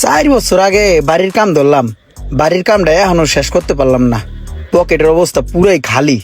4 বছর আগে বাড়ির কাম ধরলাম, বাড়ির কামটা এখনো শেষ করতে পারলাম না। পকেটের অবস্থা পুরাই খালি।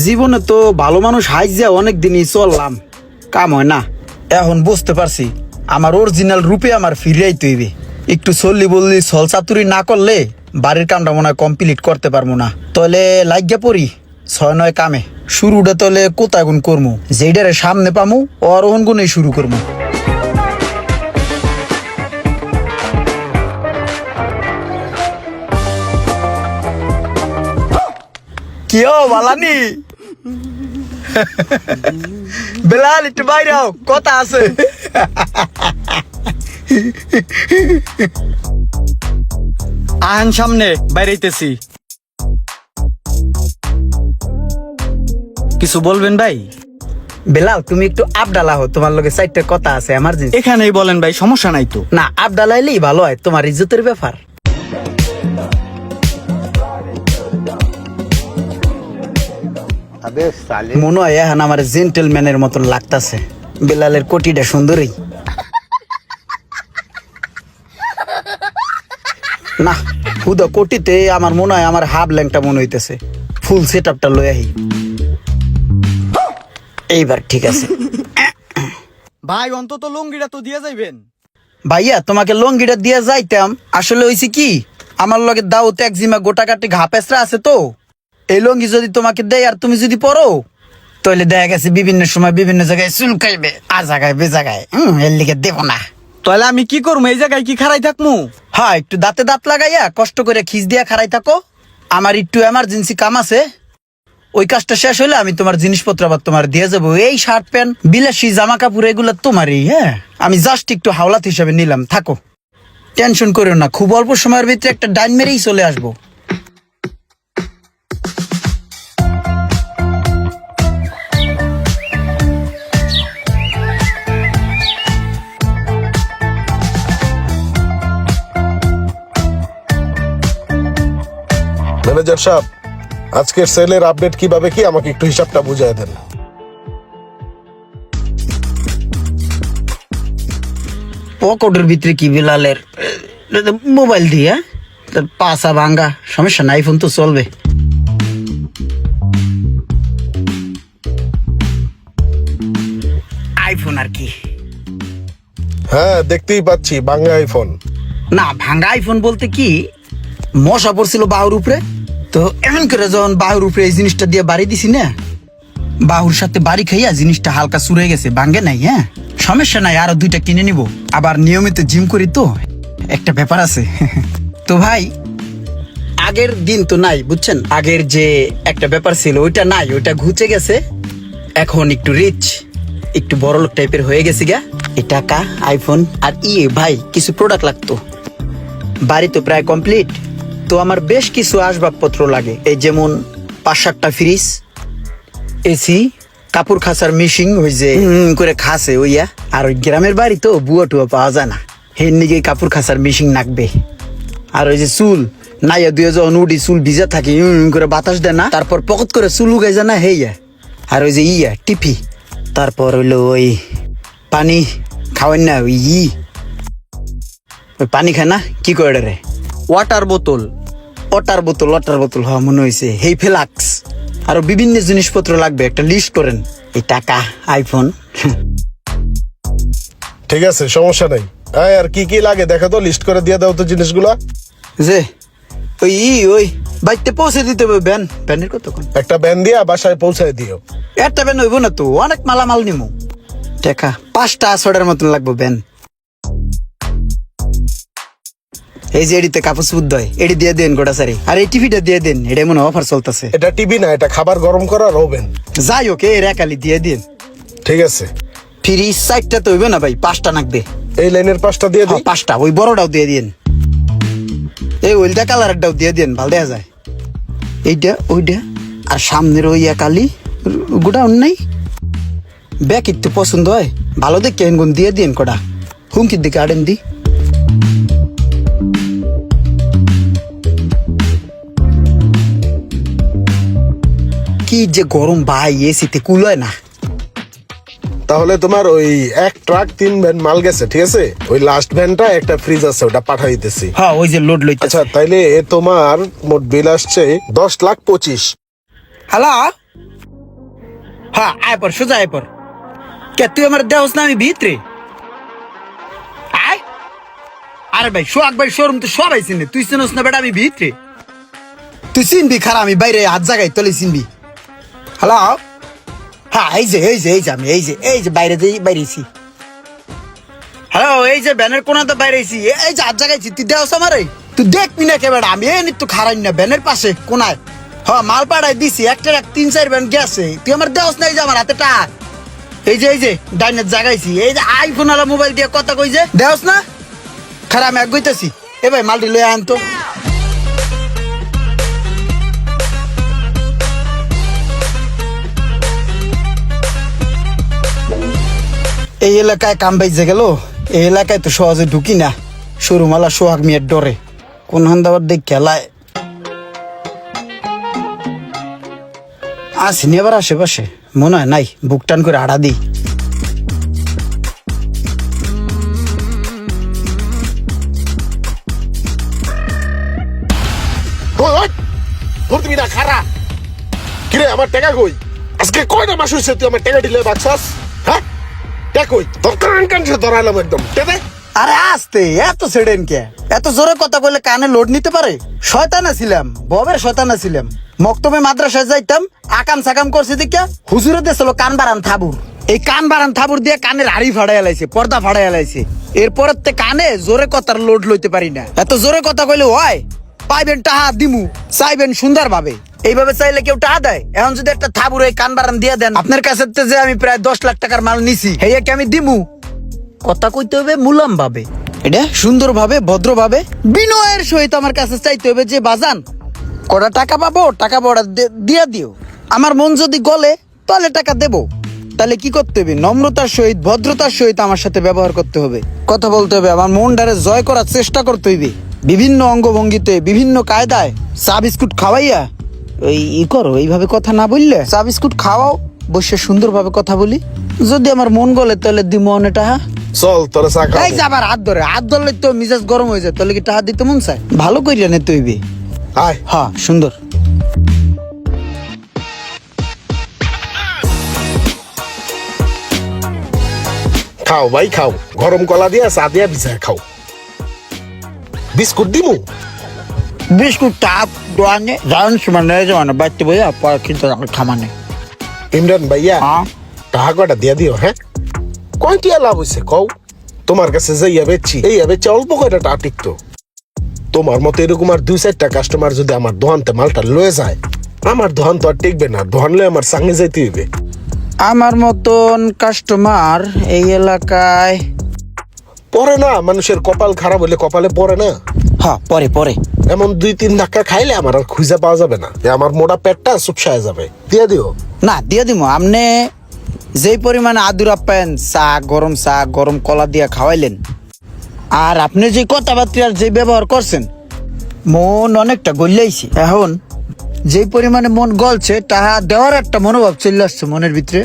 জীবনে তো ভালো মানুষ হাইজা অনেক দিনই চললাম, কাম হয় না। এখন বুঝতে পারছি আমার অরিজিনাল রূপে আমার ফিরিয়াই তৈবে। একটু চললি বললি ছল চাতুরি না করলে বাড়ির কামটা মনে হয় কমপ্লিট করতে পারবো না। তাহলে লাগিয়া পড়ি 6-9 কামে। শুরুটা তাহলে কোথায় গুণ করবো, যেইটারে সামনে পামু অরোহণ গুণে শুরু করবো। কিও বালানি বেলাল, একটু বাইরে আও, কথা আছে। আহেন সামনে, বাইরেইতেছি। কিছু বলবেন ভাই? বেলাল, তুমি একটু আবডালা হো, তোমার লগে 4টা কথা আছে এমার্জেন্সি। এখানেই বলেন ভাই, সমস্যা নাই তো। না, আবডালাইলেই ভালো হয়, তোমার ইজ্জতের ব্যাপার। মনে হয় এখন আমার জেন্টেলম্যানের মতন লাগতাছে। বেলালের কোটিটা সুন্দরী না, হুদা কোটিতে আমার মনে হয় আমার হাফ ল্যাংটা মনে হইতেছে। ফুল সেট আপটা লই আহি, এইবার ঠিক আছে। ভাই অন্তত লুঙ্গিটা তো দিয়ে যাইবেন। ভাইয়া, তোমাকে লঙ্গিটা দিয়ে যাইতাম, আসলে হইছে কি আমার লগে দাউত একজিমা গোটাকাটি ঘাপেসরা আছে তো। এই লঙ্গি যদি তোমাকে দেয় আর তুমি যদি পরো, তাহলে দেখা গেছে বিভিন্ন সময় বিভিন্ন জায়গায় চুলকাইবে, আর জায়গায় বে জায়গায়। এর লিগে দেব না। তাহলে আমি কি করবো? এই জায়গায় কি খাড়াই থাকমু? হ্যাঁ, একটু দাঁতে দাঁত লাগাইয়া কষ্ট করে খিস দিয়া খাড়াই থাকো। আমার একটু এমার্জেন্সি কাম আছে, ওই কাজটা শেষ হইলে আমি তোমার জিনিসপত্র আবার তোমার দিয়ে যাবো। এই শার্ট প্যান্ট বিলাসী জামা কাপড় এগুলো তোমারই। হ্যাঁ, আমি জাস্ট একটু হাওলাত হিসাবে নিলাম, থাকো, টেনশন করো না। খুব অল্প সময়ের ভিতরে একটা ডাইন মেরেই চলে আসবো। ম্যানেজার সাহেব, আজকের সেলের আপডেট কিভাবে কি আমাকে একটু হিসাবটা বুঝায় দেন। পকেটের ভিতরে কি বেলালের মোবাইল দিয়ে পাশা ভাঙ্গা, সমস্যা নাই, ফোন তো চলবে। আইফোন আর কি? হ্যাঁ, দেখতেই পাচ্ছি বাংলা আইফোন। না, ভাঙ্গা আইফোন বলতে কি, মশা পড়ছিল বাহুর উপরে, তো এমন করে যখন বাহুর উপরে এই জিনিসটা দিয়ে বাড়ি দিছি না, বাহুর সাথে বাড়ি খাইয়া জিনিসটা হালকা চুরে গেছে, ভাঙ্গে নাই। হ্যাঁ, সমস্যা নাই, আরো 2টা কিনে নিব। আবার নিয়মিত জিম করি তো, একটা ব্যাপার আছে। তো ভাই, আগের দিন তো নাই, বুঝছেন? আগের যে একটা ব্যাপার ছিল ওইটা নাই, ওইটা ঘুচে গেছে। এখন একটু রিচ, একটু বড়লোক টাইপের হয়ে গেছি গা। এই টাকা, আইফোন আর ভাই কিছু প্রোডাক্ট লাগতো। বাড়ি তো প্রায় কমপ্লিট, তো আমার বেশ কিছু আসবাবপত্র লাগে। এই যেমন 5-7টা ফ্রিজ, এসি, কাপড় খাসার মেশিন, ওই যে করে খাসে ওইয়া। আর ওই গ্রামের বাড়ি তো বুয়া টুয়া পাওয়া যায় না, হের নিগে কাপড় খাসার মেশিন লাগবে। আর ওই যে চুল নাইয়া দুয়ে যখন উঠি, চুল ভিজা থাকি, করে বাতাস দেয় না, তারপর পকত করে চুল উগাই যায় না, হেইয়া। আর ওই যে টিপি, তারপর হইলো ওই পানি খাওয়ান না, ওই ওই পানি খায় না, কি করে রে, ওয়াটার বোতল। ওয়াটার বোতল, হ্যাঁ মনে হয়েছে, হেই ফ্লাক্স। আরো বিভিন্ন জিনিসপত্র লাগবে, একটা লিস্ট করেন। এই টাকা, আইফোন। ঠিক আছে, সমস্যা নাই। আর কি কি লাগে দেখা তো, লিস্ট করে দিয়ে দাও তো জিনিসগুলা। যে ওই বাইতে পৌঁছে দিতে হবে। ব্যানের কতক্ষণ? একটা ব্যান দিয়া বাসায় পৌঁছায় দিও। একটা ব্যান হইব না তো, অনেক মালামাল নিমু। টাকা 5টা 6টার মতন লাগবো ব্যান। এই যে এডিতে কাপড় সুদ দেয়, এডি দিয়ে দেন গোটা সারি। আর এই টিভিটা দিয়ে দেন, এটা মনে অফার চলতেছে। এটা টিভি না, এটা খাবার গরম করার ওভেন। যাই হোক, এর একালি দিয়ে দিন। ঠিক আছে। ফ্রিজ 4টা তো হইবে না ভাই, 5টা লাগবে। এই লাইনের 5টা দিয়ে দিই। 5টা, ওই বড়টাও দিয়ে দিন। এই ওইটা কালারটাও দিয়ে দিন, ভালো দেখা যায়। এইটা ওইটা, আর সামনের ওই একালি গোটা নাই। ব্যাগ একটু পছন্দ হয়, ভালো দেখে এনগুন দিয়ে দিন কটা। হুমকির দিকে আড়েন দি। কি যে গরম ভাই, এসিতে কুল হয় না। তাহলে তোমার ওই এক ট্রাক 3 ভ্যান মাল গেছে, ঠিক আছে? ওই লাস্ট ভ্যানটা একটা ফ্রিজ আছে, ওটা পাঠাই দিতেছি। হ্যাঁ ওই যে লোড লইতে। আচ্ছা তাইলে তোমার মোট বিল আসছে 10,25,000। হ্যালো, হ্যাঁ আয় পর, সোজা আয় পর। কে তুই আমার দেহস না আমি ভিতরে আয়? আরে ভাই সোহাগ ভাই শোরুম তো সবাই চিনে, তুই চিনস না বেটা? আমি ভিতরে, তুই চিনবি খারাপ, আমি বাইরে হাত জায়গায় তলে চিনবি। হ্যালো, হ্যাঁ এই যে আমি এই যে বাইরে বাইরেছি। হ্যালো, এই যে ব্যানের কোনা তো বাইরেছি, এই যে হাত জায়গাইছি, তুই দেহস আমারে? তুই দেখবি না কে বেটা? আমি এই নিত্য খারাই না ব্যানের পাশে কোনায়। হ্যাঁ মাল পাড়ায় দিছি, একটা 3-4 ব্যান গেছে, তুই আমার দেহস না? এই যে আমার হাতে টাক, এই যে ডাইনের জাগাইছি, এই যে আইফোন আলা মোবাইল দিয়ে কথা কই যে দেহস না? খারাপ আমি এক গইতেছি। এ ভাই মালটি লয়ে আন তো। এই এলাকায় কাম বাইজে গেল, এই এলাকায় তো সহজে ঢুকি না, সরুমালা সোহাগ মিয়ার ডরে। কোন হান্দাবার দেখ খেলায় আসিনি আবার আশেপাশে, মনে হয় নাই, বুক টান করে আড়া দিই। তুমি না খারা কিরে? আমার টাকা কই? আজকে কয়টা মাস হয়েছে তুই আমার টাকা দিলে বাক্সাস? হ্যাঁ টাকা কই? তোর কান সে ধরাইলাম একদম। টেনে আরে আস্তে, এত সেডেন কে? এত জোরে কথা বললে কানে লোড নিতে পারে? শয়তান ছিলাম, ববের শয়তান ছিলাম। মক্তবে মাদ্রাসায় যাইতাম, আকাম সাকাম করছে দেখিয়া হুজুরে দেছিল কান বারান থাবুর। এই কান বারান থাবুর দিয়ে কানের হাড়ি ফাড়াই লাইছে, পর্দা ফাড়াই লাইছে। এরপরের তে কানে জোরে কথার লোড লইতে পারি না। এত জোরে কথা কইলে হয়? পাইবেন টাহা দিমু, চাইবেন সুন্দর ভাবে। এইভাবে চাইলে কেউ টাহা দেয়? এখন যদি একটা থাবুর এই কান বারান দিয়ে দেন, আপনার কাছে যে আমি প্রায় 10 লাখ টাকার মাল নিছি, হেয়াকে আমি দিমু? কথা কইতে হবে মুলাম ভাবে, এটা সুন্দর ভাবে, ভদ্র ভাবে, বিনয়ের সহিত আমার কাছে চাইতে হবে যে বাজান কটা টাকা পাবো, টাকা বড়া দিয়া দিও। আমার মন যদি গলে তাহলে টাকা দেব। তাহলে কি করতে হবে? নম্রতার সহিত, ভদ্রতার সহিত আমার সাথে ব্যবহার করতে হবে, কথা বলতে হবে, আমার মনটারে জয় করার চেষ্টা করতে হইবে, বিভিন্ন অঙ্গভঙ্গিতে, বিভিন্ন কায়দায়। চা বিস্কুট খাওয়াইয়া ওই করো, এইভাবে কথা না বললে চা বিস্কুট খাওয়াও, বসে সুন্দরভাবে কথা বলি। যদি আমার মন গলে তাহলে দিব অনেকটা। চল তোর চা খাও। এই যে আবার হাত ধরলে তো মিজাজ গরম হয়ে যায়, তাহলে কি টাকা দিতে মন চায়? ভালো কইরা নে তৈবে। আয় হ্যাঁ সুন্দর। খাও ভাই খাও, গরম কলা দিয়া চা দিয়া ভিজায় খাও। বিস্কুট দিমু? বিস্কুট টাপ দোয়ানে যাওয়ার সময় নেই যাওয়ানে বাড়তে বইয়া পরে কিন্তু খামানে। ইমরান ভাইয়া হ্যাঁ টাকা কটা দিয়া দিও। হ্যাঁ কয়টিয়া লাভ হয়েছে কও? তোমার কাছে যাইয়া বেচছি, এই বেচছি অল্প কয়টা টাকা টিকতো। তোমার মতো এরকম আর 2-4টা কাস্টমার যদি আমার দোকানতে মালটা লয়ে যায়, আমার দোকান তো আর টিকবে না। দোকান লয়ে আমার সঙ্গে যাইতে হইবে। আমার মতন কাস্টমার এই এলাকায় পরে না, মানুষের কপাল খারাপ হলে কপালে পড়ে না। হ্যাঁ পরে পরে এমন 2-3 ধাক্কা খাইলে আমার আর খুঁজে পাওয়া যাবে না, আমার মোটা পেটটা চুপসায় যাবে। দিয়ে দিও না, দিয়ে দিব। আপনি যেই পরিমাণে আদুর আপ্যায়ন, চা গরম কলা দিয়া খাওয়াইলেন, আর আপনি যে কথাবার্তার যে ব্যবহার করছেন, মন অনেকটা গলিয়াইছে। এখন যেই পরিমাণে মন গলছে, টাহা দেওয়ার একটা মনোভাব চলে আসছে মনের ভিতরে।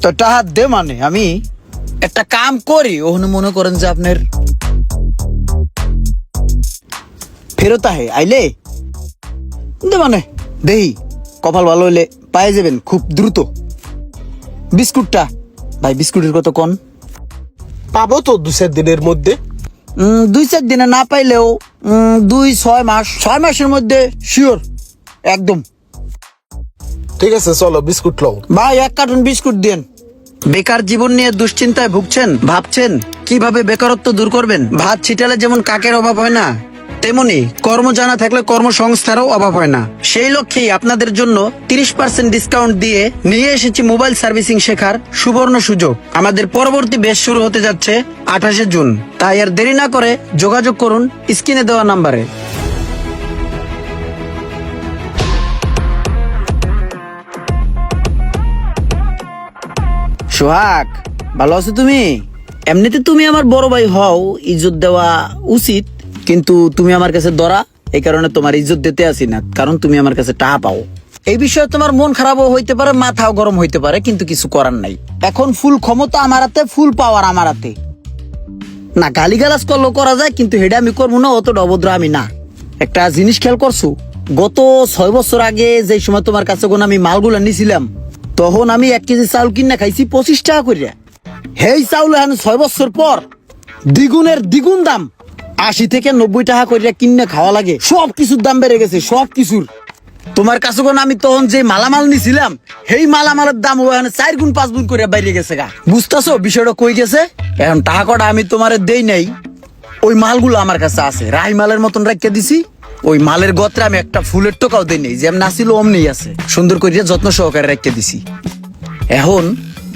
তো টাহা দে মানে আমি একটা কাম করি, ওখানে মনে করেন যে আপনার ফেরত আইলে দে মানে দেহি কপাল ভালো হইলে পাই যাবেন খুব দ্রুত। বিস্কুটটা ভাই, বিস্কুটের কত কোন? পাবো তো 2-4 দিনের মধ্যে। 2-4 দিনে না পাইলেও 2-6 মাস, 6 মাসের মধ্যে শিওর একদম। ঠিক আছে চলো বিস্কুট লও। ভাই 1 কার্টুন বিস্কুট দেন। বেকার জীবন নিয়ে দুশ্চিন্তায় ভুগছেন, ভাবছেন কিভাবে বেকারত্ব দূর করবেন। ভাত ছিটালে যেমন কাকের অভাব হয় না, তেমনি কর্ম জানা থাকলে কর্মসংস্থারও অভাব হয় না। সেই লক্ষ্যেই আপনাদের জন্য 30% ডিসকাউন্ট দিয়ে নিয়ে এসেছি মোবাইল সার্ভিসিং শেখার সুবর্ণ সুযোগ। আমাদের পরবর্তী ব্যাচ শুরু হতে যাচ্ছে 28শে জুন। তাই আর দেরি না করে যোগাযোগ করুন স্ক্রিনে দেওয়া নাম্বারে। সোহাগ, ভালো আছো তুমি? এমনিতে তুমি আমার বড় ভাই হও, ইজ্জত দেওয়া উচিত, কিন্তু তুমি আমার কাছে দরা, এই কারণে তোমার ইজ্জত দিতে আসি না, কারণ তুমি আমার কাছে টাকা পাও। এই বিষয়ে তোমার মন খারাপও হইতে পারে, মাথাও গরম হইতে পারে, কিন্তু কিছু করার নাই। এখন ফুল ক্ষমতা আমার হাতে, ফুল পাওয়ার আমার হাতে। না, গালিগালাজ করলেও করা যায়, কিন্তু হেডা আমি করবো না, অত অভদ্র আমি না। একটা জিনিস খেয়াল করছো, গত 6 বছর আগে যে সময় তোমার কাছে কোন আমি মালগুলা নিছিলাম, তখন আমি 1 কেজি চাউল কিনা খাইছি 25 টাকা করিয়া। হেই চাউল এখন 6 বছর পর দ্বিগুণের দ্বিগুণ দাম, 80 থেকে 90 টাকা করিয়া কিনে খাওয়া লাগে। সব কিছুর দাম বেড়ে গেছে, সব কিছুর। তোমার কাছে কোন আমি তখন যে মালামাল নিছিলাম, সেই মালামালের দাম ওখানে 4 গুণ 5 গুণ করে বাইরে গেছে গা। বুঝতেছো বিষয়টা কই গেছে? এখন টাকা কটা আমি তোমারে দেই নাই, ওই মালগুলো আমার কাছে আছে, রাই মালের মতন রাখিয়া দিছি। ওই মালের গত্রে আমি একটা ফুলের টোকাও দেই নাই, যেমন আসিল অমনি আছে, সুন্দর করিয়া যত্ন সহকারে রাখিয়া দিছি। এখন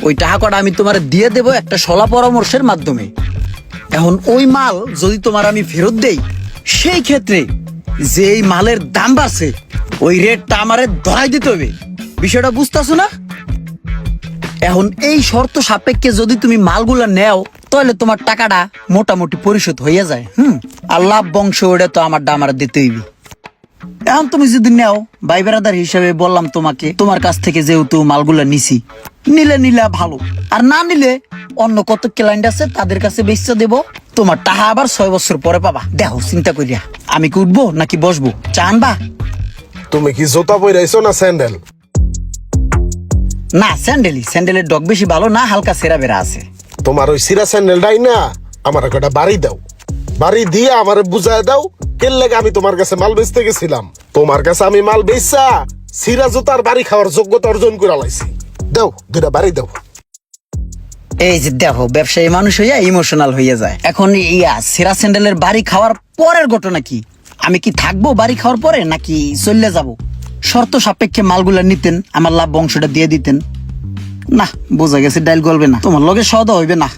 ওই টাকা কটা আমি তোমার দিয়ে দেব একটা সলা পরামর্শের মাধ্যমে। এখন ওই মাল যদি তোমার আমি ফেরত দেই, সেই ক্ষেত্রে যে এই মালের দাম বাড়ছে, ওই রেটটা আমারে ধরাই দিতে হবে। বিষয়টা বুঝতেছো না? এখন এই শর্ত সাপেক্ষে যদি তুমি মালগুলা নেও, তাহলে তোমার টাকাটা মোটামুটি পরিশোধ হইয়া যায়। আর লাভ বংশ ওটা তো আমার দাম আর দিতে হইবে। এখন তুমি যদি নেও, ভাই বেড়াদার হিসাবে বললাম তোমাকে, তোমার কাছ থেকে যেহেতু মালগুলা নিছি, নিলে ভালো, আর না নিলে অন্য কত ক্লায়েন্ট আছে তাদের কাছে বেচতে দেব। তোমার টাকা আবার 6 বছর পরে পাবা। দেখো চিন্তা করিয়া, আমি কি উঠবো নাকি বসবো, চানবা? তুমি কি জুতা পরাইছো না স্যান্ডেল? না, স্যান্ডেলের ডগ বেশি ভালো না, হালকা সেরা বেরা আছে। তোমার ওই সিরা স্যান্ডেলটাই না আমার একটা বাড়ি দাও, বাড়ি দিয়ে আমার বুঝায় দাও কেন লাগে আমি তোমার কাছে মাল বেচতে গেছিলাম। তোমার কাছে আমি মাল বেচা সিরা জুতার বাড়ি খাওয়ার যোগ্যতা অর্জন করে লাইছি। দাও, 2টা বাড়ি দাও। এই যে দেখো, ব্যবসায়ী মানুষ হইয়া ইমোশনাল হইয়া যায়। এখন সেরা স্যান্ডেলের বাড়ি খাওয়ার পরের ঘটনা কি? আমি কি থাকবো বাড়ি খাওয়ার পরে, নাকি চলে যাব? শর্ত সাপেক্ষে মালগুলা নিতেন, আমার লাভ বংশটা দিয়ে দিতেন। না, বোঝা গেছে ডাইল গলবে না, তোমার লগে সওদা হইবে না।